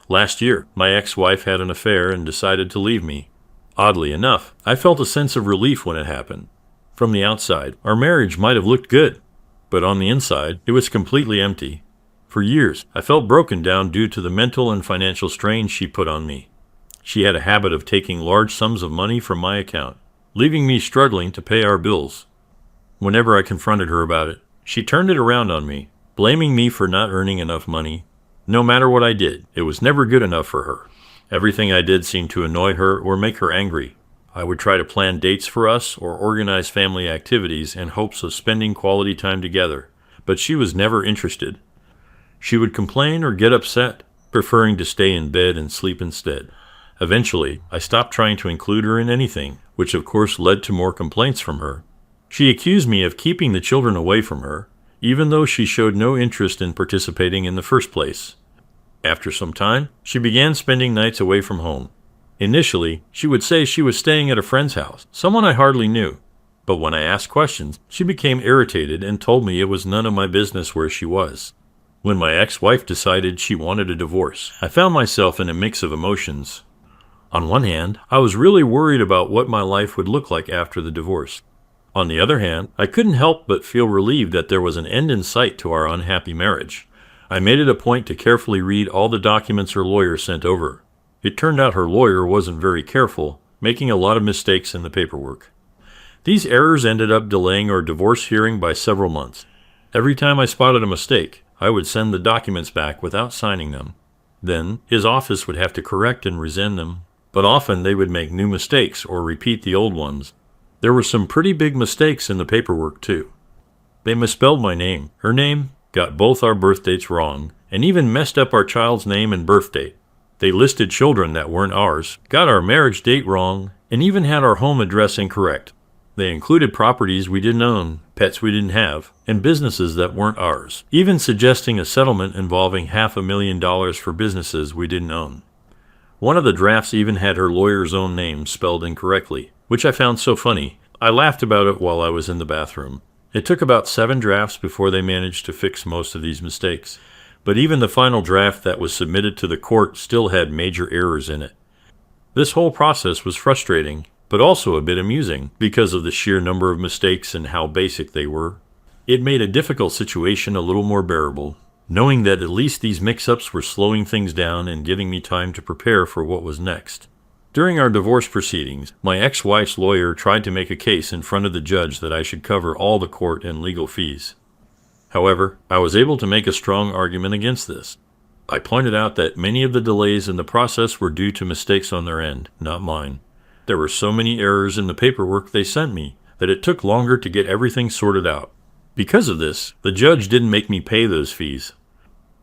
Last year, my ex-wife had an affair and decided to leave me. Oddly enough, I felt a sense of relief when it happened. From the outside, our marriage might have looked good, but on the inside, it was completely empty. For years, I felt broken down due to the mental and financial strain she put on me. She had a habit of taking large sums of money from my account, leaving me struggling to pay our bills. Whenever I confronted her about it, she turned it around on me, blaming me for not earning enough money. No matter what I did, it was never good enough for her. Everything I did seemed to annoy her or make her angry. I would try to plan dates for us or organize family activities in hopes of spending quality time together, but she was never interested. She would complain or get upset, preferring to stay in bed and sleep instead. Eventually, I stopped trying to include her in anything, which of course led to more complaints from her. She accused me of keeping the children away from her, even though she showed no interest in participating in the first place. After some time, she began spending nights away from home. Initially, she would say she was staying at a friend's house, someone I hardly knew. But when I asked questions, she became irritated and told me it was none of my business where she was. When my ex-wife decided she wanted a divorce, I found myself in a mix of emotions. On one hand, I was really worried about what my life would look like after the divorce. On the other hand, I couldn't help but feel relieved that there was an end in sight to our unhappy marriage. I made it a point to carefully read all the documents her lawyer sent over. It turned out her lawyer wasn't very careful, making a lot of mistakes in the paperwork. These errors ended up delaying our divorce hearing by several months. Every time I spotted a mistake, I would send the documents back without signing them. Then, his office would have to correct and resend them, but often they would make new mistakes or repeat the old ones. There were some pretty big mistakes in the paperwork, too. They misspelled my name, her name, got both our birth dates wrong, and even messed up our child's name and birth date. They listed children that weren't ours, got our marriage date wrong, and even had our home address incorrect. They included properties we didn't own, pets we didn't have, and businesses that weren't ours, even suggesting a settlement involving $500,000 for businesses we didn't own. One of the drafts even had her lawyer's own name spelled incorrectly, which I found so funny. I laughed about it while I was in the bathroom. It took about 7 drafts before they managed to fix most of these mistakes, but even the final draft that was submitted to the court still had major errors in it. This whole process was frustrating, but also a bit amusing because of the sheer number of mistakes and how basic they were. It made a difficult situation a little more bearable, knowing that at least these mix-ups were slowing things down and giving me time to prepare for what was next. During our divorce proceedings, my ex-wife's lawyer tried to make a case in front of the judge that I should cover all the court and legal fees. However, I was able to make a strong argument against this. I pointed out that many of the delays in the process were due to mistakes on their end, not mine. There were so many errors in the paperwork they sent me that it took longer to get everything sorted out. Because of this, the judge didn't make me pay those fees.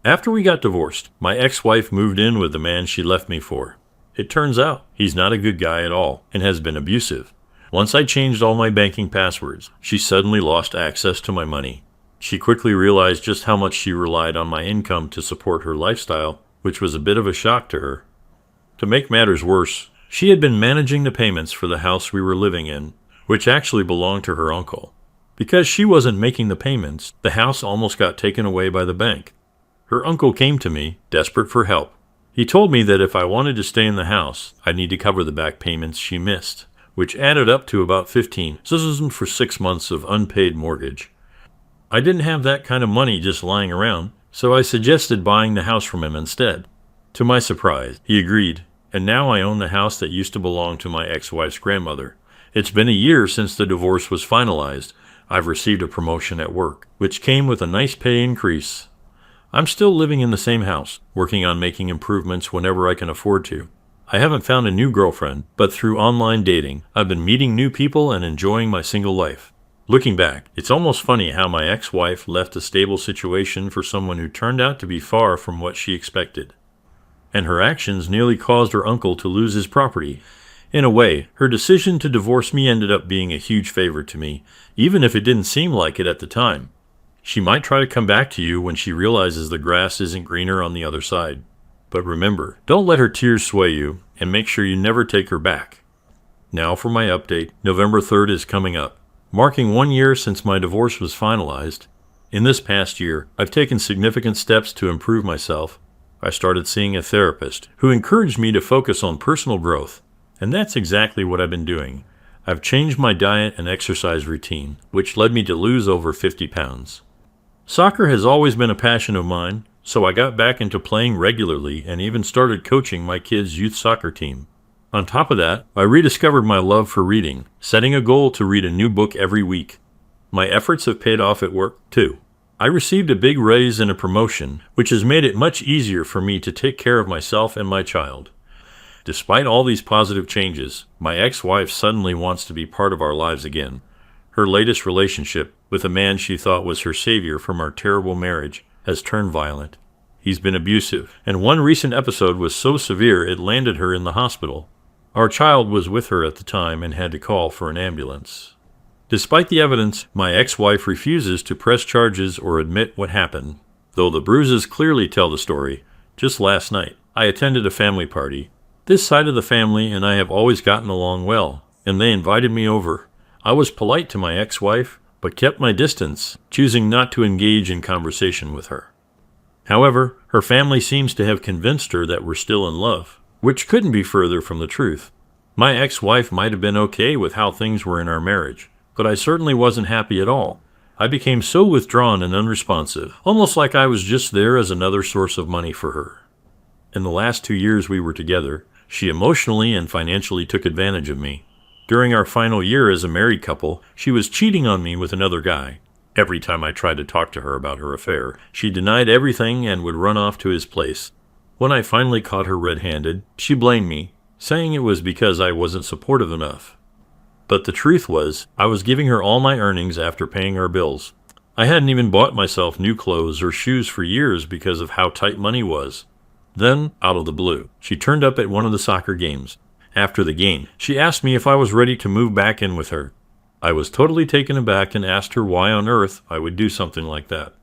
After we got divorced, my ex-wife moved in with the man she left me for. It turns out he's not a good guy at all and has been abusive. Once I changed all my banking passwords, she suddenly lost access to my money. She quickly realized just how much she relied on my income to support her lifestyle, which was a bit of a shock to her. To make matters worse, she had been managing the payments for the house we were living in, which actually belonged to her uncle. Because she wasn't making the payments, the house almost got taken away by the bank. Her uncle came to me, desperate for help. He told me that if I wanted to stay in the house, I'd need to cover the back payments she missed, which added up to about 15, so this isn't for 6 months of unpaid mortgage. I didn't have that kind of money just lying around, so I suggested buying the house from him instead. To my surprise, he agreed, and now I own the house that used to belong to my ex-wife's grandmother. It's been a year since the divorce was finalized. I've received a promotion at work, which came with a nice pay increase. I'm still living in the same house, working on making improvements whenever I can afford to. I haven't found a new girlfriend, but through online dating, I've been meeting new people and enjoying my single life. Looking back, it's almost funny how my ex-wife left a stable situation for someone who turned out to be far from what she expected. And her actions nearly caused her uncle to lose his property. In a way, her decision to divorce me ended up being a huge favor to me, even if it didn't seem like it at the time. She might try to come back to you when she realizes the grass isn't greener on the other side. But remember, don't let her tears sway you, and make sure you never take her back. Now for my update. November 3rd is coming up, marking 1 year since my divorce was finalized. In this past year, I've taken significant steps to improve myself. I started seeing a therapist who encouraged me to focus on personal growth. And that's exactly what I've been doing. I've changed my diet and exercise routine, which led me to lose over 50 pounds. Soccer has always been a passion of mine, so I got back into playing regularly and even started coaching my kids' youth soccer team. On top of that, I rediscovered my love for reading, setting a goal to read a new book every week. My efforts have paid off at work, too. I received a big raise and a promotion, which has made it much easier for me to take care of myself and my child. Despite all these positive changes, my ex-wife suddenly wants to be part of our lives again. Her latest relationship, with a man she thought was her savior from our terrible marriage, has turned violent. He's been abusive, and one recent episode was so severe it landed her in the hospital. Our child was with her at the time and had to call for an ambulance. Despite the evidence, my ex-wife refuses to press charges or admit what happened, though the bruises clearly tell the story. Just last night, I attended a family party. This side of the family and I have always gotten along well, and they invited me over. I was polite to my ex-wife, but kept my distance, choosing not to engage in conversation with her. However, her family seems to have convinced her that we're still in love, which couldn't be further from the truth. My ex-wife might have been okay with how things were in our marriage, but I certainly wasn't happy at all. I became so withdrawn and unresponsive, almost like I was just there as another source of money for her. In the last 2 years we were together, she emotionally and financially took advantage of me. During our final year as a married couple, she was cheating on me with another guy. Every time I tried to talk to her about her affair, she denied everything and would run off to his place. When I finally caught her red-handed, she blamed me, saying it was because I wasn't supportive enough. But the truth was, I was giving her all my earnings after paying our bills. I hadn't even bought myself new clothes or shoes for years because of how tight money was. Then, out of the blue, she turned up at one of the soccer games. After the game, she asked me if I was ready to move back in with her. I was totally taken aback and asked her why on earth I would do something like that.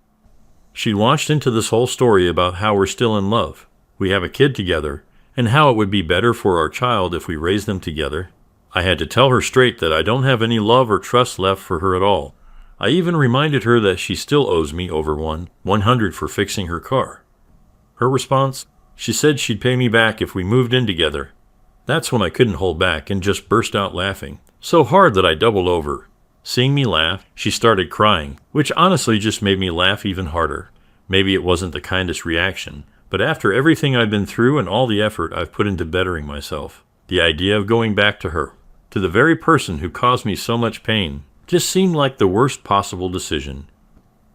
She launched into this whole story about how we're still in love, we have a kid together, and how it would be better for our child if we raised them together. I had to tell her straight that I don't have any love or trust left for her at all. I even reminded her that she still owes me over $100 for fixing her car. Her response? She said she'd pay me back if we moved in together. That's when I couldn't hold back and just burst out laughing, so hard that I doubled over. Seeing me laugh, she started crying, which honestly just made me laugh even harder. Maybe it wasn't the kindest reaction, but after everything I've been through and all the effort I've put into bettering myself, the idea of going back to her, to the very person who caused me so much pain, just seemed like the worst possible decision.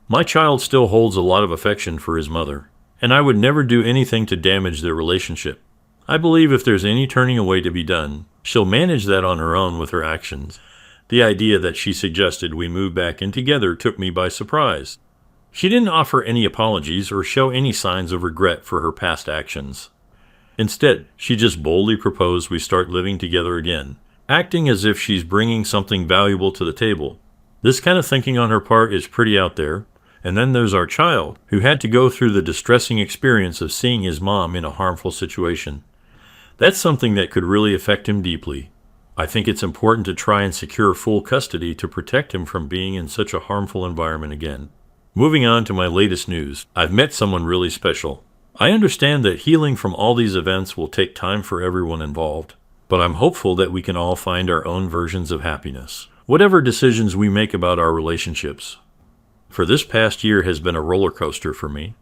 My child still holds a lot of affection for his mother, and I would never do anything to damage their relationship. I believe if there's any turning away to be done, she'll manage that on her own with her actions. The idea that she suggested we move back in together took me by surprise. She didn't offer any apologies or show any signs of regret for her past actions. Instead, she just boldly proposed we start living together again, acting as if she's bringing something valuable to the table. This kind of thinking on her part is pretty out there. And then there's our child, who had to go through the distressing experience of seeing his mom in a harmful situation. That's something that could really affect him deeply. I think it's important to try and secure full custody to protect him from being in such a harmful environment again. Moving on to my latest news, I've met someone really special. I understand that healing from all these events will take time for everyone involved, but I'm hopeful that we can all find our own versions of happiness, whatever decisions we make about our relationships. For this past year has been a roller coaster for me.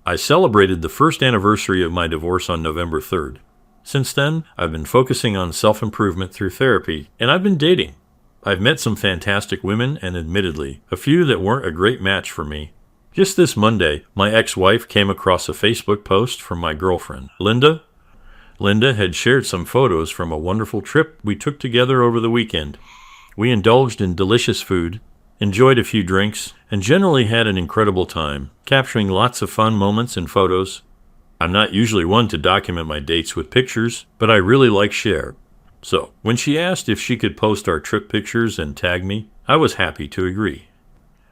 I celebrated the first anniversary of my divorce on November 3rd. Since then, I've been focusing on self-improvement through therapy, and I've been dating. I've met some fantastic women, and admittedly, a few that weren't a great match for me. Just this Monday, my ex-wife came across a Facebook post from my girlfriend, Linda. Linda had shared some photos from a wonderful trip we took together over the weekend. We indulged in delicious food, enjoyed a few drinks, and generally had an incredible time, capturing lots of fun moments and photos. I'm not usually one to document my dates with pictures, but I really like share. So, when she asked if she could post our trip pictures and tag me, I was happy to agree.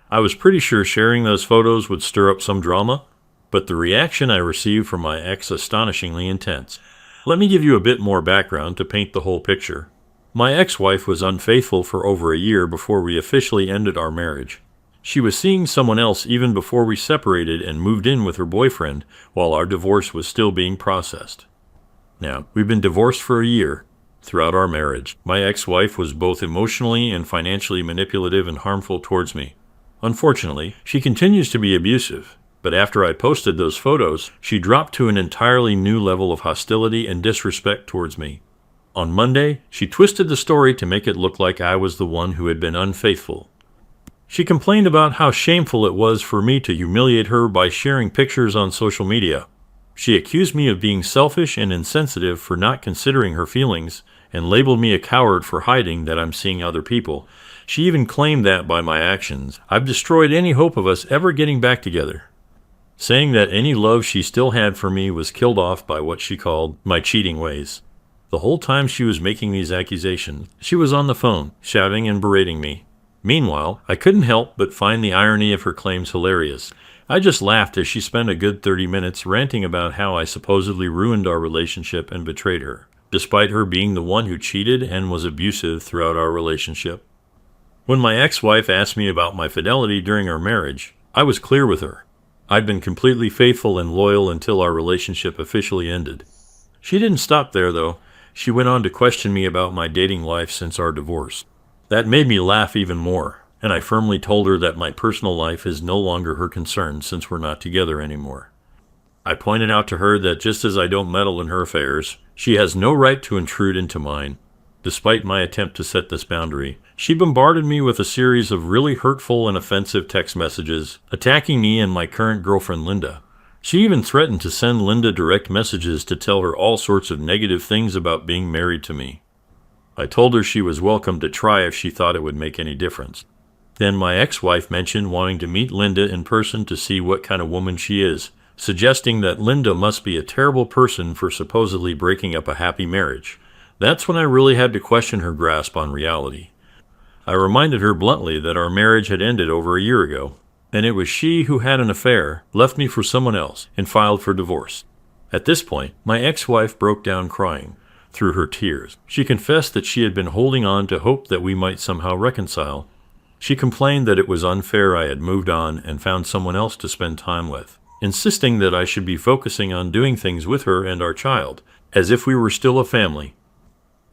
I was pretty sure sharing those photos would stir up some drama, but the reaction I received from my ex astonishingly intense. Let me give you a bit more background to paint the whole picture. My ex-wife was unfaithful for over a year before we officially ended our marriage. She was seeing someone else even before we separated and moved in with her boyfriend while our divorce was still being processed. Now, we've been divorced for a year. Throughout our marriage, my ex-wife was both emotionally and financially manipulative and harmful towards me. Unfortunately, she continues to be abusive, but after I posted those photos, she dropped to an entirely new level of hostility and disrespect towards me. On Monday, she twisted the story to make it look like I was the one who had been unfaithful. She complained about how shameful it was for me to humiliate her by sharing pictures on social media. She accused me of being selfish and insensitive for not considering her feelings, and labeled me a coward for hiding that I'm seeing other people. She even claimed that by my actions, I've destroyed any hope of us ever getting back together, saying that any love she still had for me was killed off by what she called my cheating ways. The whole time she was making these accusations, she was on the phone, shouting and berating me. Meanwhile, I couldn't help but find the irony of her claims hilarious. I just laughed as she spent a good 30 minutes ranting about how I supposedly ruined our relationship and betrayed her, despite her being the one who cheated and was abusive throughout our relationship. When my ex-wife asked me about my fidelity during our marriage, I was clear with her. I'd been completely faithful and loyal until our relationship officially ended. She didn't stop there, though. She went on to question me about my dating life since our divorce. That made me laugh even more, and I firmly told her that my personal life is no longer her concern since we're not together anymore. I pointed out to her that just as I don't meddle in her affairs, she has no right to intrude into mine. Despite my attempt to set this boundary, she bombarded me with a series of really hurtful and offensive text messages, attacking me and my current girlfriend Linda. She even threatened to send Linda direct messages to tell her all sorts of negative things about being married to me. I told her she was welcome to try if she thought it would make any difference. Then my ex-wife mentioned wanting to meet Linda in person to see what kind of woman she is, suggesting that Linda must be a terrible person for supposedly breaking up a happy marriage. That's when I really had to question her grasp on reality. I reminded her bluntly that our marriage had ended over a year ago, and it was she who had an affair, left me for someone else, and filed for divorce. At this point, my ex-wife broke down crying. Through her tears, she confessed that she had been holding on to hope that we might somehow reconcile. She complained that it was unfair I had moved on and found someone else to spend time with, insisting that I should be focusing on doing things with her and our child, as if we were still a family.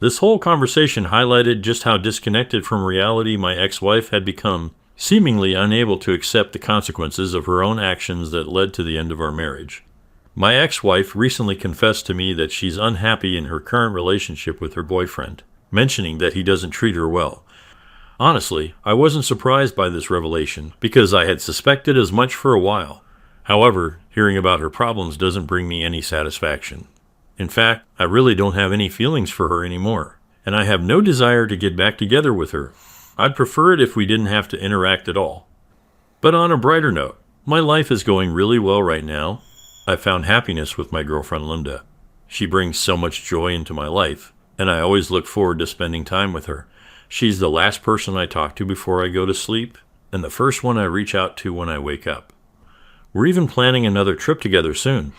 This whole conversation highlighted just how disconnected from reality my ex-wife had become, seemingly unable to accept the consequences of her own actions that led to the end of our marriage. My ex-wife recently confessed to me that she's unhappy in her current relationship with her boyfriend, mentioning that he doesn't treat her well. Honestly, I wasn't surprised by this revelation, because I had suspected as much for a while. However, hearing about her problems doesn't bring me any satisfaction. In fact, I really don't have any feelings for her anymore, and I have no desire to get back together with her. I'd prefer it if we didn't have to interact at all. But on a brighter note, my life is going really well right now. I found happiness with my girlfriend Linda. She brings so much joy into my life, and I always look forward to spending time with her. She's the last person I talk to before I go to sleep, and the first one I reach out to when I wake up. We're even planning another trip together soon.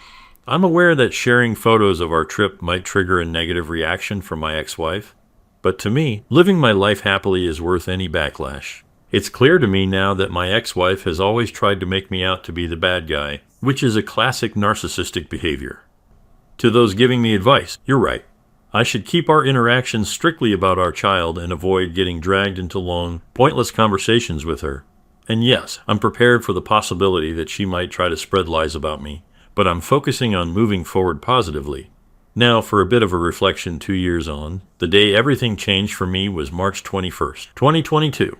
I'm aware that sharing photos of our trip might trigger a negative reaction from my ex-wife, but to me, living my life happily is worth any backlash. It's clear to me now that my ex-wife has always tried to make me out to be the bad guy, which is a classic narcissistic behavior. To those giving me advice, you're right. I should keep our interactions strictly about our child and avoid getting dragged into long, pointless conversations with her. And yes, I'm prepared for the possibility that she might try to spread lies about me, but I'm focusing on moving forward positively. Now, for a bit of a reflection 2 years on, the day everything changed for me was March 21st, 2022.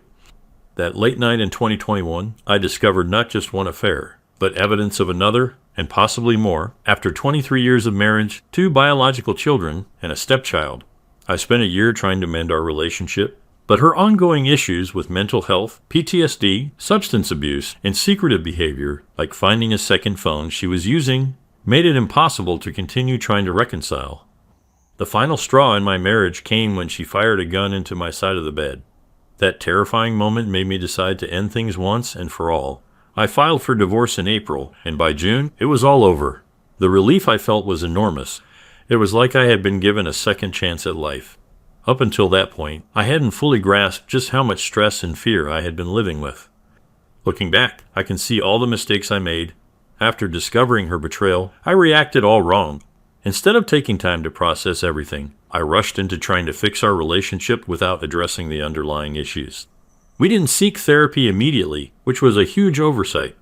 That late night in 2021, I discovered not just one affair, but evidence of another, and possibly more, after 23 years of marriage, 2 biological children, and a stepchild. I spent a year trying to mend our relationship, but her ongoing issues with mental health, PTSD, substance abuse, and secretive behavior, like finding a second phone she was using, made it impossible to continue trying to reconcile. The final straw in my marriage came when she fired a gun into my side of the bed. That terrifying moment made me decide to end things once and for all. I filed for divorce in April, and by June, it was all over. The relief I felt was enormous. It was like I had been given a second chance at life. Up until that point, I hadn't fully grasped just how much stress and fear I had been living with. Looking back, I can see all the mistakes I made. After discovering her betrayal, I reacted all wrong. Instead of taking time to process everything, I rushed into trying to fix our relationship without addressing the underlying issues. We didn't seek therapy immediately, which was a huge oversight.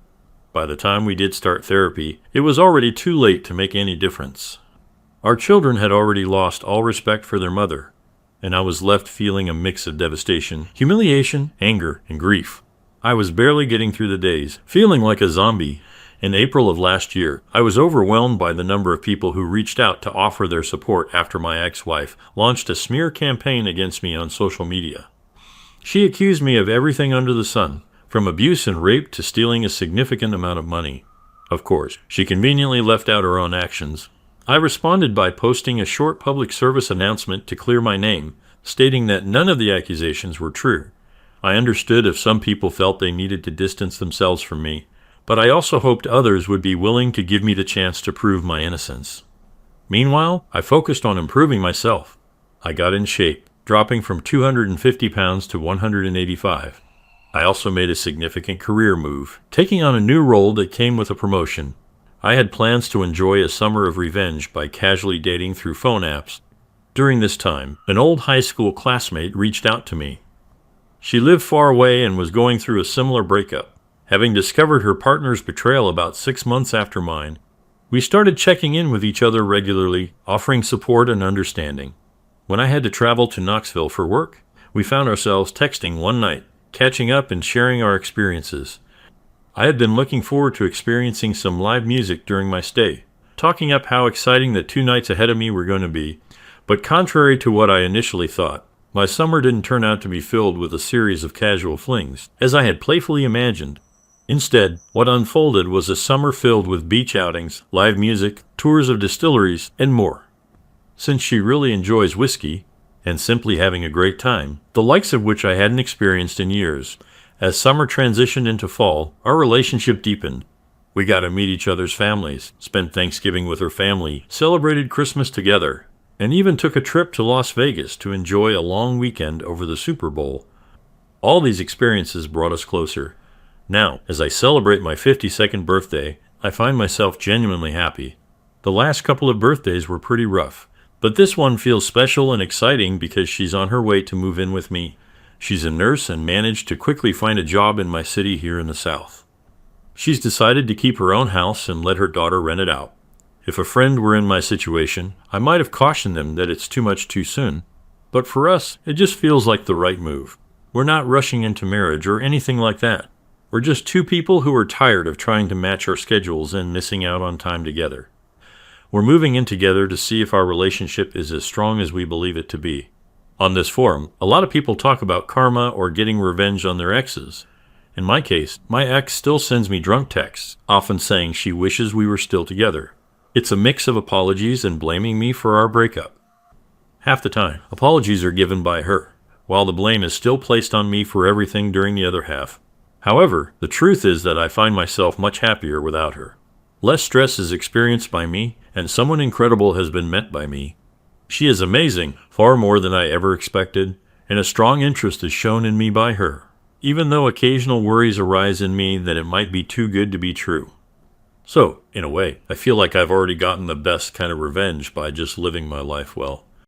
By the time we did start therapy, it was already too late to make any difference. Our children had already lost all respect for their mother, and I was left feeling a mix of devastation, humiliation, anger, and grief. I was barely getting through the days, feeling like a zombie. In April of last year, I was overwhelmed by the number of people who reached out to offer their support after my ex-wife launched a smear campaign against me on social media. She accused me of everything under the sun, from abuse and rape to stealing a significant amount of money. Of course, she conveniently left out her own actions. I responded by posting a short public service announcement to clear my name, stating that none of the accusations were true. I understood if some people felt they needed to distance themselves from me, but I also hoped others would be willing to give me the chance to prove my innocence. Meanwhile, I focused on improving myself. I got in shape, dropping from 250 pounds to 185. I also made a significant career move, taking on a new role that came with a promotion. I had plans to enjoy a summer of revenge by casually dating through phone apps. During this time, an old high school classmate reached out to me. She lived far away and was going through a similar breakup. Having discovered her partner's betrayal about 6 months after mine, we started checking in with each other regularly, offering support and understanding. When I had to travel to Knoxville for work, we found ourselves texting one night, catching up and sharing our experiences. I had been looking forward to experiencing some live music during my stay, talking up how exciting the 2 nights ahead of me were going to be, but contrary to what I initially thought, my summer didn't turn out to be filled with a series of casual flings, as I had playfully imagined. Instead, what unfolded was a summer filled with beach outings, live music, tours of distilleries, and more. Since she really enjoys whiskey, and simply having a great time, the likes of which I hadn't experienced in years, as summer transitioned into fall, our relationship deepened. We got to meet each other's families, spent Thanksgiving with her family, celebrated Christmas together, and even took a trip to Las Vegas to enjoy a long weekend over the Super Bowl. All these experiences brought us closer. Now, as I celebrate my 52nd birthday, I find myself genuinely happy. The last couple of birthdays were pretty rough, but this one feels special and exciting because she's on her way to move in with me. She's a nurse and managed to quickly find a job in my city here in the South. She's decided to keep her own house and let her daughter rent it out. If a friend were in my situation, I might have cautioned them that it's too much too soon. But for us, it just feels like the right move. We're not rushing into marriage or anything like that. We're just 2 people who are tired of trying to match our schedules and missing out on time together. We're moving in together to see if our relationship is as strong as we believe it to be. On this forum, a lot of people talk about karma or getting revenge on their exes. In my case, my ex still sends me drunk texts, often saying she wishes we were still together. It's a mix of apologies and blaming me for our breakup. Half the time, apologies are given by her, while the blame is still placed on me for everything during the other half. However, the truth is that I find myself much happier without her. Less stress is experienced by me, and someone incredible has been met by me. She is amazing, far more than I ever expected, and a strong interest is shown in me by her, even though occasional worries arise in me that it might be too good to be true. So, in a way, I feel like I've already gotten the best kind of revenge by just living my life well.